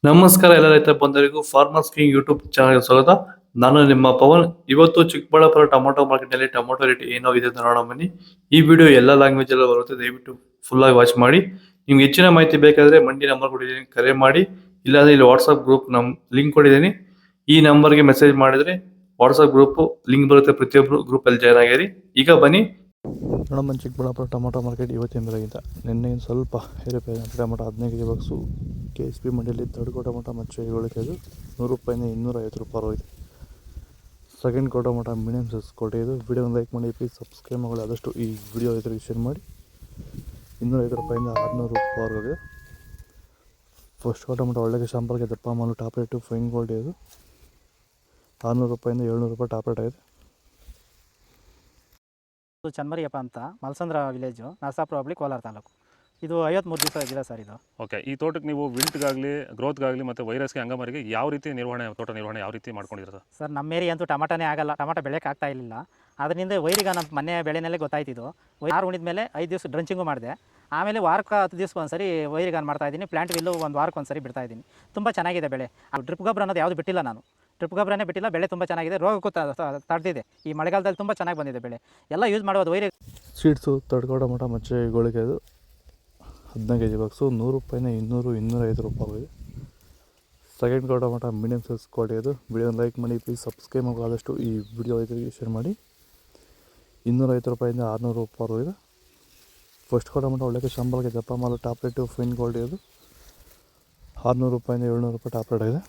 ನಮಸ್ಕಾರ ಎಲ್ಲ ರೈತ ಬಂಧುಗಳಿಗೂ ಫಾರ್ಮರ್ಸ್ ಕಿಂಗ್ ಯೂಟ್ಯೂಬ್ ಚಾನಲ್ಗೆ ಸ್ವಾಗತ. ನಾನು ನಿಮ್ಮ ಪವನ್. ಇವತ್ತು ಚಿಕ್ಕಬಳ್ಳಾಪುರ ಟೊಮೊಟೊ ಮಾರ್ಕೆಟ್ ನಲ್ಲಿ ಟೊಮೊಟೊ ರೇಟ್ ಏನೋ ಇದೆ ಅಂತ ನೋಡೋಣ ಬನ್ನಿ. ಈ ವಿಡಿಯೋ ಎಲ್ಲ ಲ್ಯಾಂಗ್ವೇಜ್ ಎಲ್ಲ ಬರುತ್ತೆ, ದಯವಿಟ್ಟು ಫುಲ್ ಆಗಿ ವಾಚ್ ಮಾಡಿ. ನಿಮ್ಗೆ ಹೆಚ್ಚಿನ ಮಾಹಿತಿ ಬೇಕಾದ್ರೆ ಮಂಡಿ ನಂಬರ್ ಕೊಟ್ಟಿದ್ದೀನಿ, ಕರೆ ಮಾಡಿ. ಇಲ್ಲಾಂದ್ರೆ ಇಲ್ಲಿ ವಾಟ್ಸ್ಆಪ್ ಗ್ರೂಪ್ ಲಿಂಕ್ ಕೊಟ್ಟಿದ್ದೀನಿ, ಈ ನಂಬರ್ಗೆ ಮೆಸೇಜ್ ಮಾಡಿದ್ರೆ ವಾಟ್ಸ್ಆಪ್ ಗ್ರೂಪ್ ಲಿಂಕ್ ಬರುತ್ತೆ, ಪ್ರತಿಯೊಬ್ಬರು ಗ್ರೂಪ್ ಅಲ್ಲಿ ಜಾಯ್ನ್ ಆಗಿರಿ. ಈಗ ಬನ್ನಿ ನೋಡಮ್ಮ, ಚಿಕ್ಕಬಳ್ಳಾಪುರ ಟೊಮೊಟೊ ಮಾರ್ಕೆಟ್ ಇವತ್ತಿನ ಬೆಳಗಿಂತ ನಿನ್ನೆ ಸ್ವಲ್ಪ ಏರುಪೇರು. ಟೊಮೊಟೊ 15 ಕೆಜಿ ಬಾಕ್ಸು KSP ಮಂಡಿಯಲ್ಲಿ ತರ್ಡ್ ಟೊಮೊಟೊ ಮತ್ತು 7 ಕೆಜಿ 100 ರೂಪಾಯಿಂದ 250 ರೂಪಾಯಿ ಹೋಗಿದೆ. ಸೆಕೆಂಡ್ ಟೊಮೊಟೊ ಮೀಡಿಯಮ್ ಸೈಜ್ ಕೊಟ್ಟಿದ್ದು. ವಿಡಿಯೋನ ಲೈಕ್ ಮಾಡಿ, ಪ್ಲೀಸ್ ಸಬ್ಸ್ಕ್ರೈಬ್ ಮಾಡಿ, ಆದಷ್ಟು ಈ ವಿಡಿಯೋ ರೈತರಿಗೆ ಶೇರ್ ಮಾಡಿ. 250 ರೂಪಾಯಿಂದ 600 ರೂಪಾಯಿ ಹೋಗಿದೆ. ಫಸ್ಟ್ ಟೊಮೊಟೊ ಒಳ್ಳೆಗೆ ಶಾಂಪಲ್ಗೆ ದಪ್ಪ ಮಾಲು ಟಾಪ್ ರೇಟು ಫೈನ್ ಕ್ವಾಲಿಟಿ ಇದು 600 ರೂಪಾಯಿಂದ 700 ರೂಪಾಯಿ ಟಾಪ್ ರೇಟ್ ಆಗಿದೆ. ಚನ್ಮರಿಯಪ್ಪ ಅಂತ ಮಲ್ಸಂದ್ರ ವಿಲೇಜು, ನರಸಾಪುರ ಹೋಬಳಿ, ಕೋಲಾರ ತಾಲೂಕು. ಇದು 53 ದಿವಸ ಗಿಡ ಸರ್ ಇದು. ಓಕೆ, ಈ ತೋಟಕ್ಕೆ ನೀವು ವಿಲ್ಟ್ಗಾಗಲಿ ಗ್ರೋತ್ಗಾಗಲಿ ಮತ್ತು ವೈರಸ್ಗೆ ಅಂಗಮಾರಿಗೆ ಯಾವ ರೀತಿ ತೋಟ ನಿರ್ವಹಣೆ ಯಾವ ರೀತಿ ಮಾಡ್ಕೊಂಡಿದ್ದೀರಾ ಸರ್? ನಮ್ಮ ಏರಿಯಾ ಅಂತೂ ಟಮಾಟನೇ ಆಗಲ್ಲ, ಟಮಾಟೋ ಬೆಳೆಯೋಕೆ ಆಗ್ತಾ ಇರಲಿಲ್ಲ. ಅದರಿಂದ ವೈರಿಗೆ ನಮ್ಮ ಮನೆ ಬೆಳೆನಲ್ಲೇ ಗೊತ್ತಾಯ್ತಿದ್ದು. ಆರು ಉಣಿದ ಮೇಲೆ 5 ದಿವಸ ಡ್ರಂಚಿಂಗು ಮಾಡಿದೆ. ಆಮೇಲೆ ವಾರಕ್ಕೆ 10 ದಿವಸಕ್ಕೆ ಒಂದ್ಸರಿ ವೈರಿಗಾನ್ ಮಾಡ್ತಾಯಿದ್ದೀನಿ. ಪ್ಲಾಂಟ್ ವಿಲ್ಲು ಒಂದು ವಾರಕ್ಕೆ ಒಂದ್ಸರಿ ಬಿಡ್ತಾಯಿದ್ದೀನಿ. ತುಂಬ ಚೆನ್ನಾಗಿದೆ ಬೆಳೆ. ಡ್ರಿಪ್ ಗೊಬ್ಬರ ಅನ್ನೋದು ಯಾವುದು ಬಿಟ್ಟಿಲ್ಲ ನಾನು, ಡ್ರಿಪ್ ಗೊಬ್ಬರನೇ ಬಿಟ್ಟಿಲ್ಲ. ಬೆಳೆ ತುಂಬ ಚೆನ್ನಾಗಿದೆ, ರೋಗಕ್ಕೂ ತಡೆದಿದೆ. ಈ ಮಳೆಗಾಲದಲ್ಲಿ ತುಂಬ ಚೆನ್ನಾಗಿ ಬಂದಿದೆ ಬೆಳೆ. ಎಲ್ಲ ಯೂಸ್ ಮಾಡುವುದು ವೈರಿ ಸೀಡ್ಸು ತರ್ಡ್ ಟೊಮೊಟೊ ಮತ್ತು ಗೋಳಿಗೆ ಇದು 15 ಕೆಜಿ ಬಾಕ್ಸು 100 ರೂಪಾಯಿಂದ 200-250 ರೂಪಾಯಿ ಹೋಗಿದೆ. Second tomato medium size quality ಇದು. ವಿಡಿಯೋನ ಲೈಕ್ ಮಾಡಿ, ಪ್ಲೀಸ್ ಸಬ್ಸ್ಕ್ರೈಬ್ ಮಾಡಿ, ಆದಷ್ಟು ಈ ವಿಡಿಯೋ ರೈತರಿಗೆ ಶೇರ್ ಮಾಡಿ. 250 ರೂಪಾಯಿಂದ 600 ರೂಪಾಯಿ ಹೋಗಿದೆ. ಫಸ್ಟ್ ಟೊಮೊಟೊ ಒಳ್ಳೆಗೆ ಶಾಂಬಲ್ಗೆ ದಪ್ಪ ಮಾಲು ಟಾಪ್ ರೇಟು ಫೈನ್ ಕ್ವಾಲಿಟಿ ಇದು 600 ರೂಪಾಯಿಂದ 700 ರೂಪಾಯಿ ಟಾಪ್ ರೇಟ್ ಆಗಿದೆ.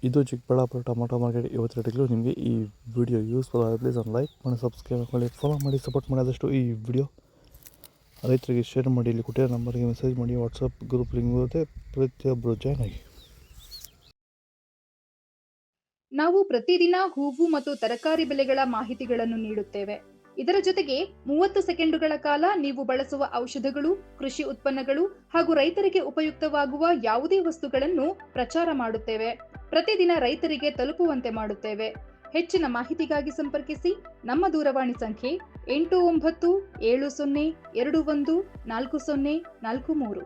ಇದು ಚಿಕ್ಕಬಳ್ಳಾಪುರ ಟೊಮೊಟೊ ಮಾರ್ಕೆಟ್ ಇವತ್ತು ರೇಟ್ಗಳು. ನಿಮಗೆ ಈ ವಿಡಿಯೋ ಯೂಸ್ಫುಲ್ ಆಗಿದೆ, ಪ್ಲೀಸ್ ಒಂದು ಲೈಕ್ ಮಾಡಿ, ಸಬ್ಸ್ಕ್ರೈಬ್ ಮಾಡಿ, ಫಾಲೋ ಮಾಡಿ, ಸಪೋರ್ಟ್ ಮಾಡಿ. ಆದಷ್ಟು ಈ ವಿಡಿಯೋ ರೈತರಿಗೆ ಶೇರ್ ಮಾಡಿ. ಇಲ್ಲಿ ಕೊಟ್ಟಿರೋ ನಂಬರ್ಗೆ ಮೆಸೇಜ್ ಮಾಡಿ, ವಾಟ್ಸಪ್ ಗ್ರೂಪ್ ಲಿಂಕ್ ಬರುತ್ತೆ, ಪ್ರತಿಯೊಬ್ಬರು ಜಾಯ್ನ್ ಆಗಿ. ನಾವು ಪ್ರತಿದಿನ ಹೂವು ಮತ್ತು ತರಕಾರಿ ಬೆಲೆಗಳ ಮಾಹಿತಿಗಳನ್ನು ನೀಡುತ್ತೇವೆ. ಇದರ ಜೊತೆಗೆ 30 ಸೆಕೆಂಡುಗಳ ಕಾಲ ನೀವು ಬಳಸುವ ಔಷಧಗಳು, ಕೃಷಿ ಉತ್ಪನ್ನಗಳು ಹಾಗೂ ರೈತರಿಗೆ ಉಪಯುಕ್ತವಾಗುವ ಯಾವುದೇ ವಸ್ತುಗಳನ್ನು ಪ್ರಚಾರ ಮಾಡುತ್ತೇವೆ. ಪ್ರತಿದಿನ ರೈತರಿಗೆ ತಲುಪುವಂತೆ ಮಾಡುತ್ತೇವೆ. ಹೆಚ್ಚಿನ ಮಾಹಿತಿಗಾಗಿ ಸಂಪರ್ಕಿಸಿ. ನಮ್ಮ ದೂರವಾಣಿ ಸಂಖ್ಯೆ 8970214043.